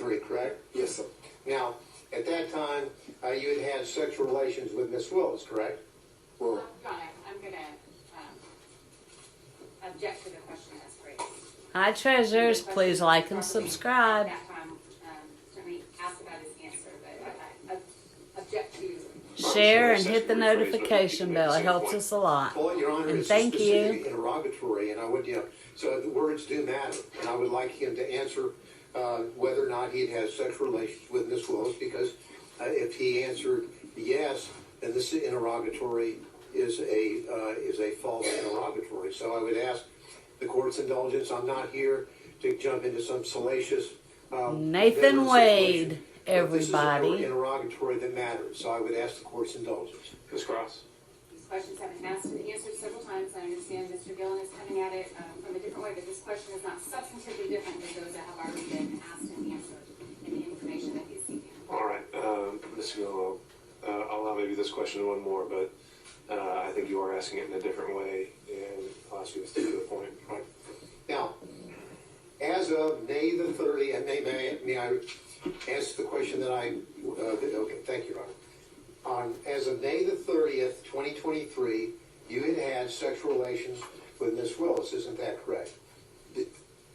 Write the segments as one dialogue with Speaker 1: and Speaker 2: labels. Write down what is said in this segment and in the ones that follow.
Speaker 1: 1923, correct?
Speaker 2: Yes, sir.
Speaker 1: Now, at that time, you had had sexual relations with Miss Willis, correct?
Speaker 2: Well,
Speaker 3: Your Honor, I'm going to object to the question as phrased.
Speaker 4: Hi, treasures. Please like and subscribe.
Speaker 3: At that time, certainly asked about his answer, but I object to.
Speaker 4: Share and hit the notification bell. It helps us a lot.
Speaker 1: Well, Your Honor,
Speaker 4: And
Speaker 1: it's
Speaker 4: thank
Speaker 1: a specific
Speaker 4: you.
Speaker 1: interrogatory, and I would, so the words do matter, and I would like him to answer whether or not he'd had sexual relations with Miss Willis, because if he answered yes, then this interrogatory is a false interrogatory. So I would ask the court's indulgence. I'm not here to jump into some salacious
Speaker 4: Nathan Wade, everybody.
Speaker 1: This is an interrogatory that matters, so I would ask the court's indulgence.
Speaker 5: Ms. Cross?
Speaker 3: These questions have been asked and answered several times. I understand Mr. Gillen is coming at it from a different way, but this question is not substantively different than those that have already been asked and answered in the information that he's seeking.
Speaker 5: All right, Mr. Gillen, I'll allow maybe this question and one more, but I think you are asking it in a different way, and I'll ask you to stick to the point.
Speaker 1: Right. Now, as of May the 30th, may I answer the question that okay, thank you, Your Honor. As of May the 30th, 2023, you had had sexual relations with Miss Willis, isn't that correct?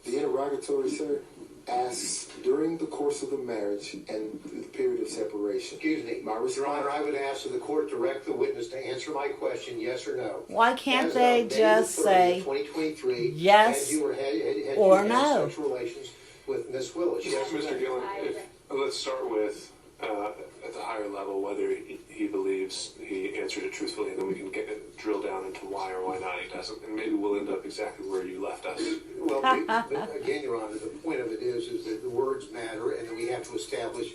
Speaker 2: the interrogatory, sir, asks during the course of the marriage and the period of separation.
Speaker 1: Excuse me,
Speaker 2: My response,
Speaker 1: Your Honor, I would ask that the court direct the witness to answer my question, yes or no.
Speaker 4: Why can't
Speaker 1: As
Speaker 4: they
Speaker 1: of May
Speaker 4: just
Speaker 1: the 30th,
Speaker 4: say
Speaker 1: 2023,
Speaker 4: yes
Speaker 1: had
Speaker 4: or
Speaker 1: you had
Speaker 4: no?
Speaker 1: sexual relations with Miss Willis? Yes or
Speaker 5: Mr.
Speaker 1: no?
Speaker 5: Gillen, let's start with, at the higher level, whether he believes he answered it truthfully, and then we can drill down into why or why not he doesn't, and maybe we'll end up exactly where you left us.
Speaker 1: Well, but again, Your Honor, the point of it is that the words matter, and that we have to establish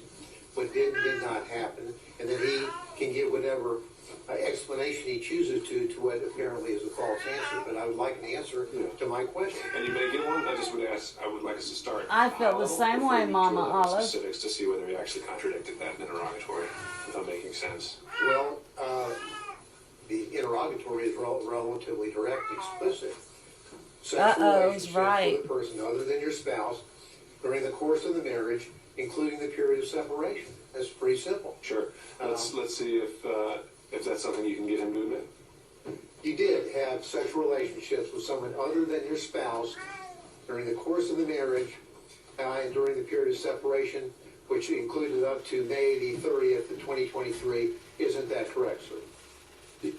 Speaker 1: what did and did not happen, and that he can give whatever explanation he chooses to what apparently is a false answer. But I would like an answer to my question.
Speaker 5: And you may get one. I would like us to start.
Speaker 4: I feel the same way, Mama Olive.
Speaker 5: Specifics to see whether he actually contradicted that in interrogatory, if I'm making sense.
Speaker 1: Well, the interrogatory is relatively direct, explicit. Sexual relationships
Speaker 4: right.
Speaker 1: with a person other than your spouse during the course of the marriage, including the period of separation. That's pretty simple.
Speaker 5: Sure. Let's see if that's something you can get him to admit.
Speaker 1: You did have sexual relationships with someone other than your spouse during the course of the marriage and during the period of separation, which included up to May the 30th of 2023. Isn't that correct, sir?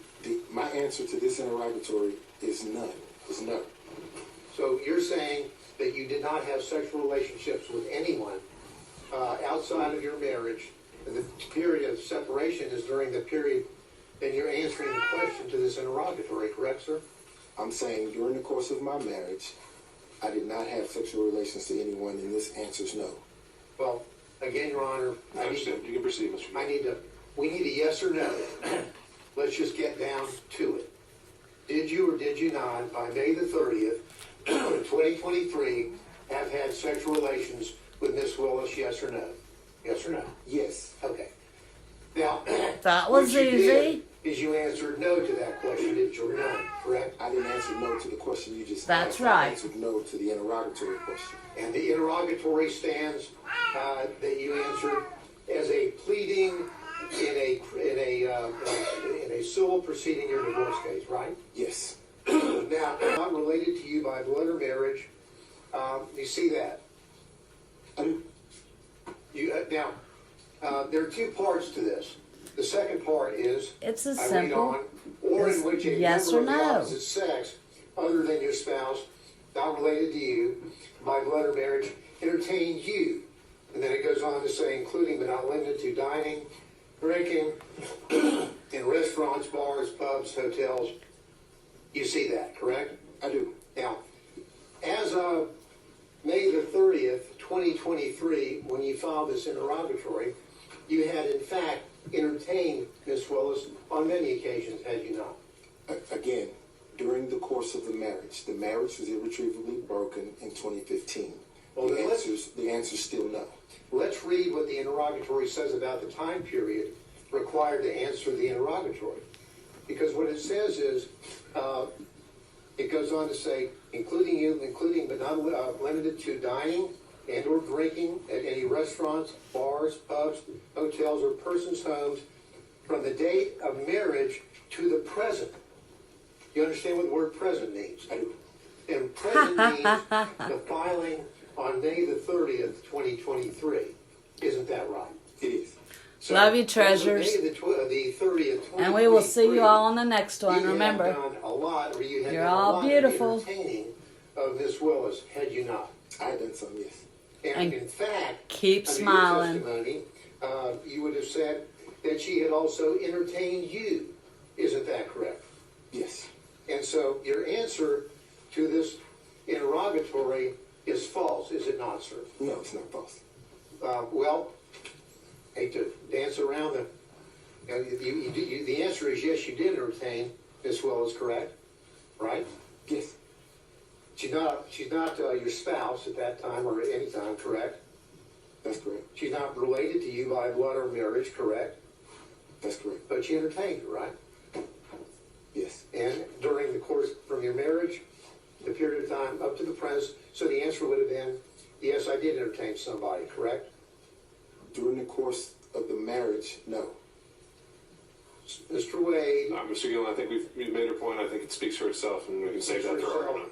Speaker 2: my answer to this interrogatory is none. Is no.
Speaker 1: So you're saying that you did not have sexual relationships with anyone outside of your marriage, and the period of separation is during the period, then you're answering the question to this interrogatory, correct, sir?
Speaker 2: I'm saying during the course of my marriage, I did not have sexual relations to anyone, and this answer is no.
Speaker 1: Well, again, Your Honor,
Speaker 5: I understand. You can proceed, Mr. Gillen.
Speaker 1: we need a yes or no. Let's just get down to it. Did you or did you not, by May the 30th, 2023, have had sexual relations with Miss Willis, yes or no? Yes or no?
Speaker 2: Yes.
Speaker 1: Okay. Now,
Speaker 4: That was
Speaker 1: what you
Speaker 4: easy.
Speaker 1: did is you answered no to that question, didn't you, or no, correct?
Speaker 2: I didn't answer no to the question you just
Speaker 4: That's
Speaker 2: asked.
Speaker 4: right.
Speaker 2: I answered no to the interrogatory question.
Speaker 1: And the interrogatory stands that you answered as a pleading in a civil proceeding, your divorce case, right?
Speaker 2: Yes.
Speaker 1: Now, not related to you by blood or marriage. You see that? Now, there are two parts to this. The second part is,
Speaker 4: It's as
Speaker 1: I read
Speaker 4: simple
Speaker 1: on, or in which a
Speaker 4: yes
Speaker 1: member
Speaker 4: or
Speaker 1: of the
Speaker 4: no.
Speaker 1: opposite sex, other than your spouse, not related to you by blood or marriage, entertain you. And then it goes on to say, including but not limited to dining, drinking, in restaurants, bars, pubs, hotels. You see that, correct?
Speaker 2: I do.
Speaker 1: Now, as of May the 30th, 2023, when you filed this interrogatory, you had in fact entertained Miss Willis on many occasions, had you not?
Speaker 2: Again, during the course of the marriage was irretrievably broken in 2015.
Speaker 1: Well,
Speaker 2: The answer's still no.
Speaker 1: Let's read what the interrogatory says about the time period required to answer the interrogatory. Because what it says is, it goes on to say, including but not limited to dining and or drinking at any restaurants, bars, pubs, hotels, or persons' homes from the date of marriage to the present. You understand what the word present means?
Speaker 2: I do.
Speaker 1: And present means the filing on May the 30th, 2023. Isn't that right?
Speaker 2: It is.
Speaker 1: So,
Speaker 4: Love you,
Speaker 1: as of
Speaker 4: treasures.
Speaker 1: May the 30th,
Speaker 4: And we will see you
Speaker 1: 2023,
Speaker 4: all on the next one.
Speaker 1: you
Speaker 4: Remember,
Speaker 1: had done a lot, or you had
Speaker 4: you're
Speaker 1: done a
Speaker 4: all
Speaker 1: lot
Speaker 4: beautiful.
Speaker 1: of entertaining of Miss Willis, had you not?
Speaker 2: I had done some, yes.
Speaker 1: And
Speaker 4: And
Speaker 1: in fact,
Speaker 4: keep
Speaker 1: under
Speaker 4: smiling.
Speaker 1: your testimony, you would have said that she had also entertained you. Isn't that correct?
Speaker 2: Yes.
Speaker 1: And so your answer to this interrogatory is false, is it not, sir?
Speaker 2: No, it's not false.
Speaker 1: Well, hate to dance around the. The answer is yes, you did entertain Miss Willis, correct? Right?
Speaker 2: Yes.
Speaker 1: She's not your spouse at that time or at any time, correct?
Speaker 2: That's correct.
Speaker 1: She's not related to you by blood or marriage, correct?
Speaker 2: That's correct.
Speaker 1: But you entertained her, right?
Speaker 2: Yes.
Speaker 1: And during the course from your marriage, the period of time up to the present, so the answer would have been, yes, I did entertain somebody, correct?
Speaker 2: During the course of the marriage, no.
Speaker 1: Mr. Wade.
Speaker 5: Mr. Gillen, I think we've made our point. I think it speaks for itself, and we can save that for our own.